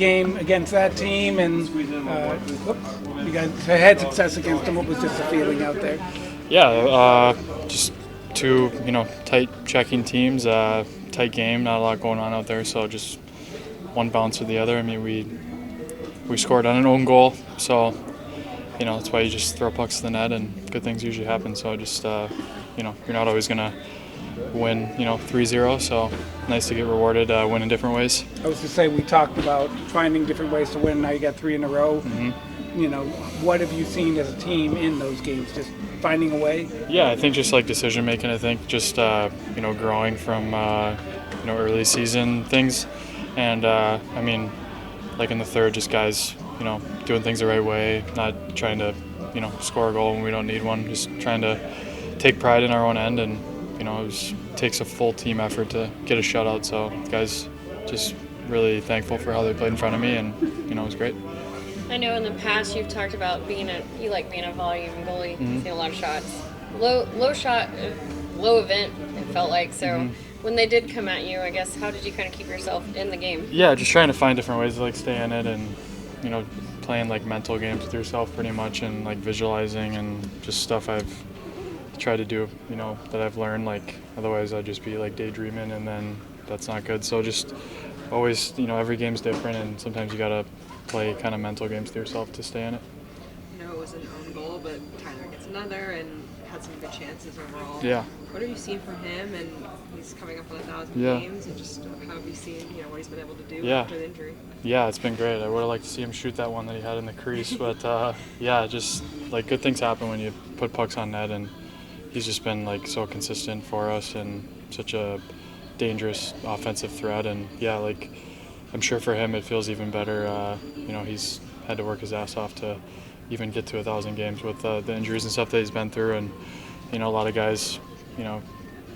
game against that team, and you guys had success against them. What was just the feeling out there? Yeah, just two, tight checking teams, tight game, not a lot going on out there, so just one bounce or the other. I mean, we scored on an own goal, so that's why you just throw pucks to the net and good things usually happen. So just you're not always gonna win 3-0, so nice to get rewarded win in different ways. I was to say, we talked about finding different ways to win. Now you got 3 in a row. Mm-hmm. What have you seen as a team in those games? Just finding a way? Yeah, I think just like decision making. I think just growing from early season things, and I mean, like in the third, just guys doing things the right way, not trying to score a goal when we don't need one, just trying to take pride in our own end, and it takes a full team effort to get a shutout. So guys, just really thankful for how they played in front of me, and it was great. I know in the past you've talked about you like being a volume goalie, Mm-hmm. seeing a lot of shots. Low shot, low event, it felt like. So when they did come at you, I guess, how did you kind of keep yourself in the game? Yeah, just trying to find different ways to stay in it, and playing mental games with yourself pretty much, and visualizing and just stuff I've tried to do, that I've learned. Otherwise I'd just be daydreaming, and then that's not good. So just always, every game's different, and sometimes you gotta play kind of mental games to yourself to stay in it. It was an own goal, but Tyler gets another and had some good chances overall. Yeah. What have you seen from him? And he's coming up on 1,000 games, and just how have you seen what he's been able to do after the injury? Yeah, it's been great. I would have liked to see him shoot that one that he had in the crease, but just good things happen when you put pucks on net, and he's just been so consistent for us and such a dangerous offensive threat. And I'm sure for him it feels even better. He's had to work his ass off to even get to 1,000 games with the injuries and stuff that he's been through. And a lot of guys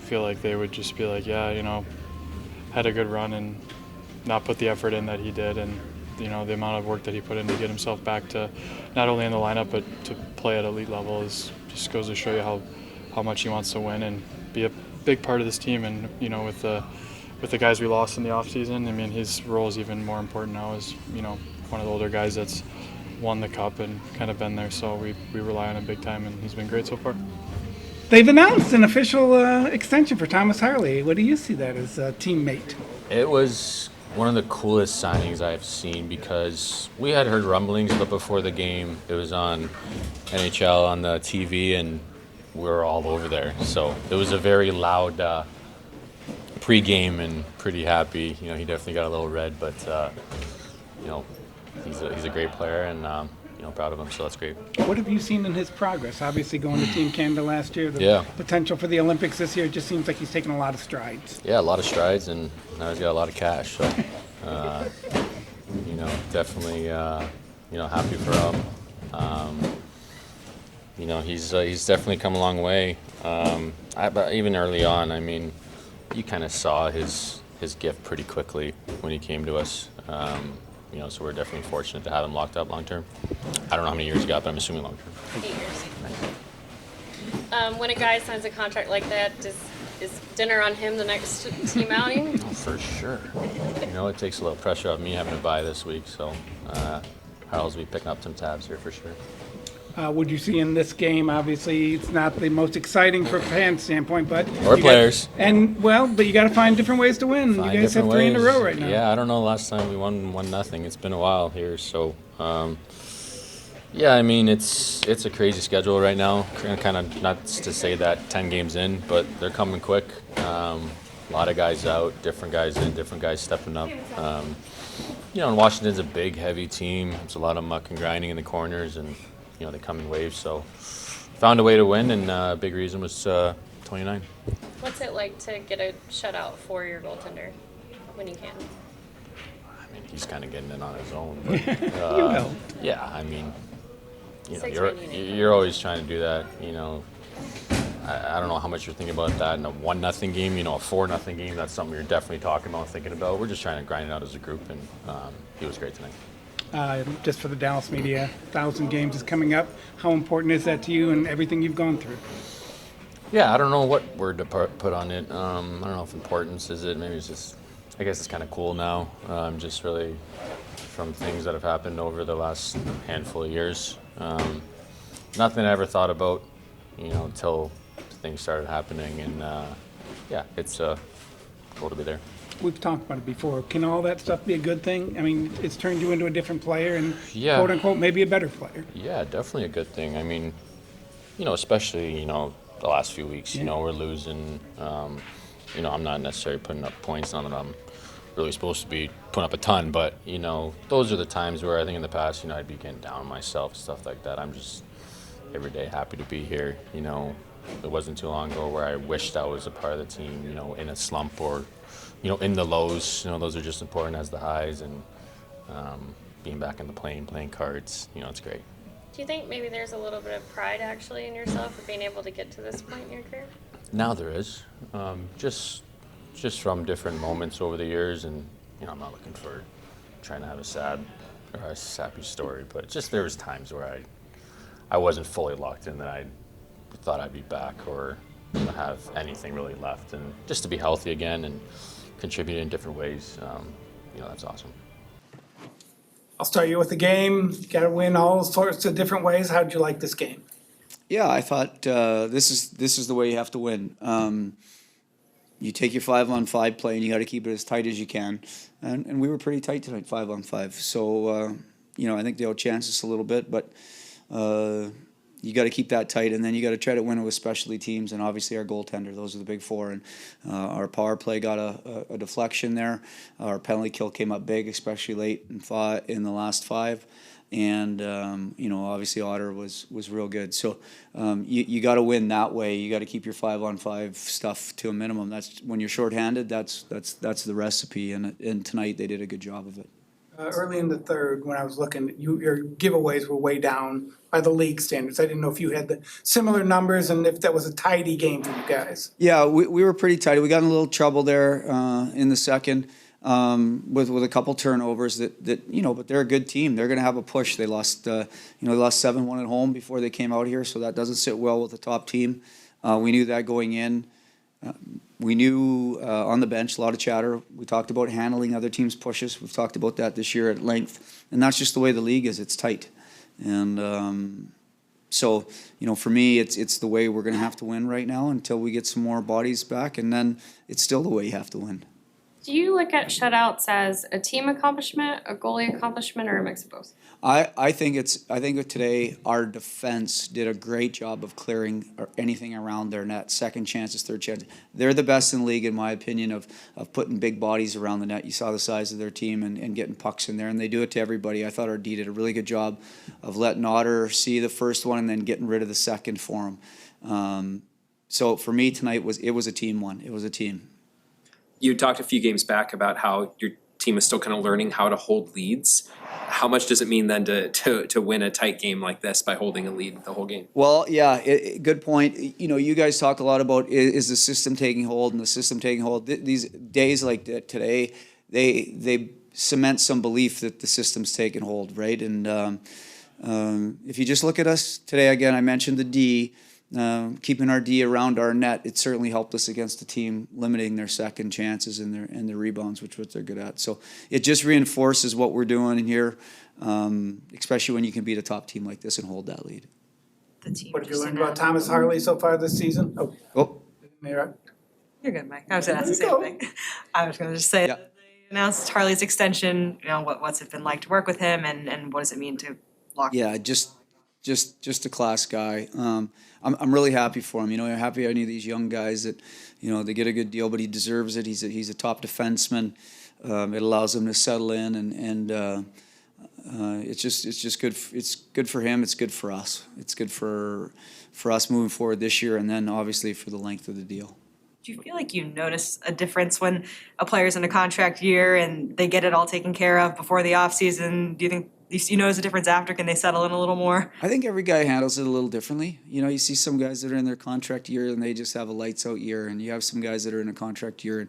feel like they would just be had a good run and not put the effort in that he did, and the amount of work that he put in to get himself back to not only in the lineup but to play at elite level just goes to show you how much he wants to win and be a big part of this team. And with the guys we lost in the off season, I mean, his role is even more important now as one of the older guys that's won the cup and kind of been there, so we rely on him big time, and he's been great so far. They've announced an official extension for Thomas Harley. What do you see that as a teammate? It was one of the coolest signings I've seen, because we had heard rumblings, but before the game it was on NHL on the TV, and we were all over there. So it was a very loud pre-game, and pretty happy. He definitely got a little red, but he's a great player, and proud of him, so that's great. What have you seen in his progress? Obviously going to Team Canada last year, potential for the Olympics this year, it just seems like he's taken a lot of strides. Yeah, a lot of strides, and now he's got a lot of cash, so definitely happy for him. He's definitely come a long way. But even early on, I mean, you kind of saw his gift pretty quickly when he came to us. So we're definitely fortunate to have him locked up long term. I don't know how many years he got, but I'm assuming long term. 8 years. When a guy signs a contract like that, is dinner on him the next team outing? Oh, for sure. It takes a little pressure off me having to buy this week, so Harold's be picking up some tabs here for sure. Would you see in this game, obviously it's not the most exciting from a fan standpoint, but or players. But you got to find different ways to win. You guys have 3 in a row right now. Yeah, I don't know the last time we won 1-0. It's been a while here, so I mean, it's a crazy schedule right now. Kind of not to say that 10 games in, but they're coming quick. A lot of guys out, different guys in, different guys stepping up. And Washington's a big, heavy team. There's a lot of muck and grinding in the corners, and they come in waves. So found a way to win, and a big reason was 29. What's it like to get a shutout for your goaltender when you can? I mean, he's kind of getting in on his own. But, You will. Yeah, I mean, you're always trying to do that. I don't know how much you're thinking about that in a 1-0 game. A 4-0 game. That's something you're definitely talking about, thinking about. We're just trying to grind it out as a group, and he was great tonight. Just for the Dallas media, 1,000 games is coming up. How important is that to you and everything you've gone through? Yeah, I don't know what word to put on it. I don't know if importance is it. Maybe it's just I guess it's kind of cool now, just really from things that have happened over the last handful of years. Nothing I ever thought about, until things started happening, and yeah, it's cool to be there. We've talked about it before. Can all that stuff be a good thing? I mean, it's turned you into a different player and, Yeah. quote unquote, maybe a better player. Yeah, definitely a good thing. I mean, especially, the last few weeks, we're losing. I'm not necessarily putting up points, not that I'm really supposed to be putting up a ton, but, those are the times where I think in the past, I'd be getting down on myself, stuff like that. I'm just every day happy to be here. It wasn't too long ago where I wished I was a part of the team, in a slump or, in the lows. Those are just important as the highs, and being back in the plane, playing cards, it's great. Do you think maybe there's a little bit of pride actually in yourself for being able to get to this point in your career? Now there is, just from different moments over the years, and I'm not looking for trying to have a sad or a sappy story, but just there was times where I wasn't fully locked in, that I thought I'd be back or have anything really left, and just to be healthy again and contribute in different ways, that's awesome. I'll start you with the game. You got to win all sorts of different ways. How'd you like this game? Yeah, I thought this is the way you have to win. You take your 5-on-5 play, and you got to keep it as tight as you can. And we were pretty tight tonight, 5-on-5. So I think they outchanced us a little bit, but you got to keep that tight, and then you got to try to win it with specialty teams, and obviously our goaltender. Those are the big four, and our power play got a deflection there. Our penalty kill came up big, especially late in the last 5. And obviously Otter was real good. So you got to win that way. You got to keep your 5-on-5 stuff to a minimum. That's when you're shorthanded. That's the recipe. And tonight they did a good job of it. Early in the third, when I was looking, your giveaways were way down by the league standards. I didn't know if you had the similar numbers and if that was a tidy game for you guys. Yeah, we were pretty tight. We got in a little trouble there in the second. With a couple turnovers that but they're a good team. They're going to have a push. They lost they lost 7-1 at home before they came out here, so that doesn't sit well with the top team. We knew that going in. We knew on the bench a lot of chatter. We talked about handling other teams' pushes. We've talked about that this year at length, and that's just the way the league is. It's tight, and so for me, it's the way we're going to have to win right now until we get some more bodies back, and then it's still the way you have to win. Do you look at shutouts as a team accomplishment, a goalie accomplishment, or a mix of both? I think today our defense did a great job of clearing anything around their net, second chances, third chances. They're the best in the league, in my opinion, of putting big bodies around the net. You saw the size of their team and getting pucks in there, and they do it to everybody. I thought our D did a really good job of letting Otter see the first one and then getting rid of the second for him. So for me tonight, it was a team one. It was a team. You talked a few games back about how your team is still kind of learning how to hold leads. How much does it mean then to win a tight game like this by holding a lead the whole game? Well, yeah, good point. You guys talk a lot about is the system taking hold, and the system taking hold. These days like today, they cement some belief that the system's taking hold, right? And if you just look at us today, again, I mentioned the D. Keeping our D around our net, it certainly helped us against the team, limiting their second chances and their rebounds, which they're good at. So it just reinforces what we're doing in here, especially when you can beat a top team like this and hold that lead. What have you learned about Thomas Harley so far this season? Oh. You're good, Mike. I was going to ask the same thing. I was going to just say that they announced Harley's extension. What's it been like to work with him, and what does it mean to lock? Yeah, just a class guy. I'm really happy for him. I'm happy any of these young guys that, they get a good deal, but he deserves it. He's a top defenseman. It allows him to settle in, and it's just good. It's good for him. It's good for us. It's good for us moving forward this year, and then obviously for the length of the deal. Do you feel like you notice a difference when a player's in a contract year and they get it all taken care of before the off season? Do you think you notice a difference after? Can they settle in a little more? I think every guy handles it a little differently. You see some guys that are in their contract year and they just have a lights out year, and you have some guys that are in a contract year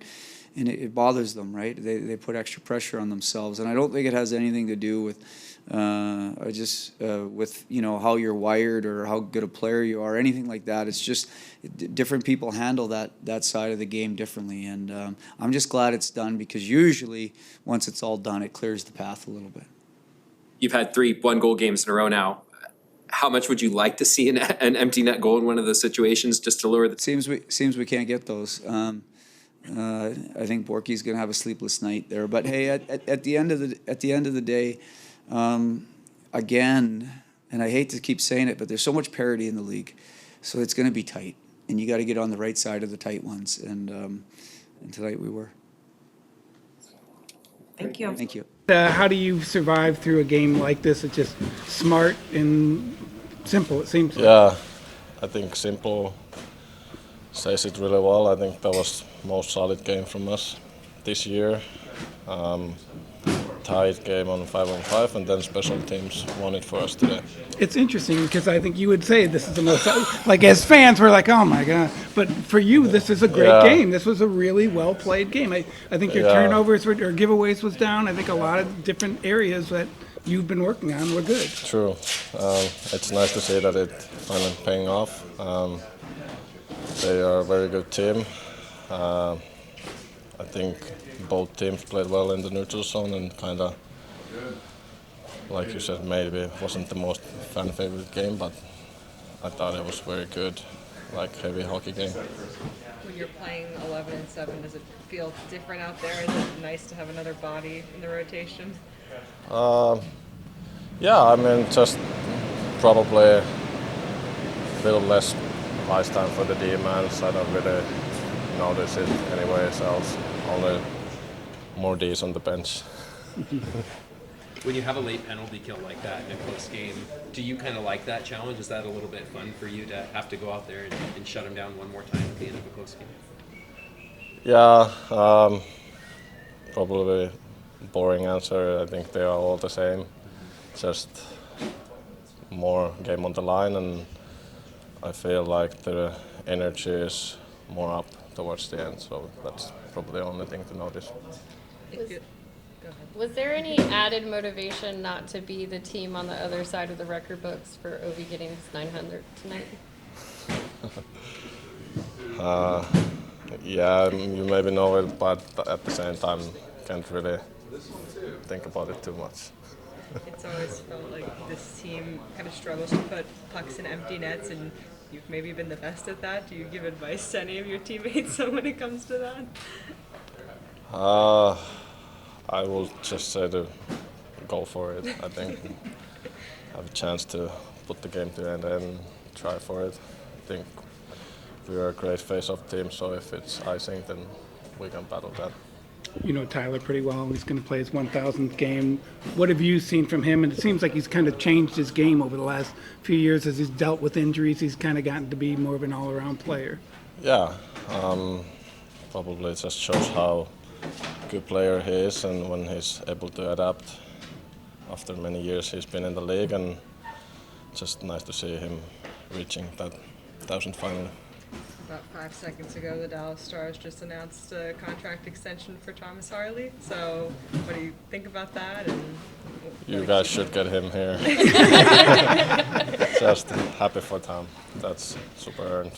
and it bothers them, right? They put extra pressure on themselves, and I don't think it has anything to do with I just with how you're wired or how good a player you are, anything like that. It's just different people handle that side of the game differently, and I'm just glad it's done, because usually once it's all done, it clears the path a little bit. You've had 3 1-goal games in a row now. How much would you like to see an empty net goal in one of those situations just to lure the? Seems we can't get those. I think Borky's gonna have a sleepless night there. But hey, at the end of the day, again, and I hate to keep saying it, but there's so much parity in the league, so it's gonna be tight, and you got to get on the right side of the tight ones. And tonight we were. Thank you. Thank you. How do you survive through a game like this? It's just smart and simple, it seems like. Yeah, I think simple says it really well. I think that was most solid game from us this year. Tied game on 5-on-5, and then special teams won it for us today. It's interesting because I think you would say this is the most, like as fans, we're like, oh my God. But for you, this is a great game. This was a really well played game. I think your turnovers or giveaways was down. I think a lot of different areas that you've been working on were good. True. It's nice to see that it finally paying off. They are a very good team. I think both teams played well in the neutral zone, and kind of, like you said, maybe it wasn't the most fan favorite game, but I thought it was very good, like heavy hockey game. When you're playing 11-7, does it feel different out there? Is it nice to have another body in the rotation? Yeah, I mean, just probably a little less ice time for the D-mans. I don't really notice it anyways else. Only more Ds on the bench. When you have a late penalty kill like that in a close game, do you kind of like that challenge? Is that a little bit fun for you to have to go out there and shut them down one more time at the end of a close game? Yeah, probably boring answer. I think they are all the same. Just more game on the line, and I feel like the energy is more up towards the end, so that's probably the only thing to notice. Was there any added motivation not to be the team on the other side of the record books for Ovi getting his 900 tonight? Yeah, you maybe know it, but at the same time, can't really think about it too much. It's always felt like this team kind of struggles to put pucks in empty nets, and you've maybe been the best at that. Do you give advice to any of your teammates when it comes to that? I will just say to go for it. I think have a chance to put the game to end and try for it. I think we're a great face-off team, so if it's icing, then we can battle that. You know Tyler pretty well. He's going to play his 1,000th game. What have you seen from him? And it seems like he's kind of changed his game over the last few years as he's dealt with injuries. He's kind of gotten to be more of an all-around player. Yeah, probably it just shows how good player he is, and when he's able to adapt after many years he's been in the league, and just nice to see him reaching that 1,000 finally. About 5 seconds ago, the Dallas Stars just announced a contract extension for Thomas Harley. So what do you think about that? And you guys should get him here. Just happy for Tom. That's super earned.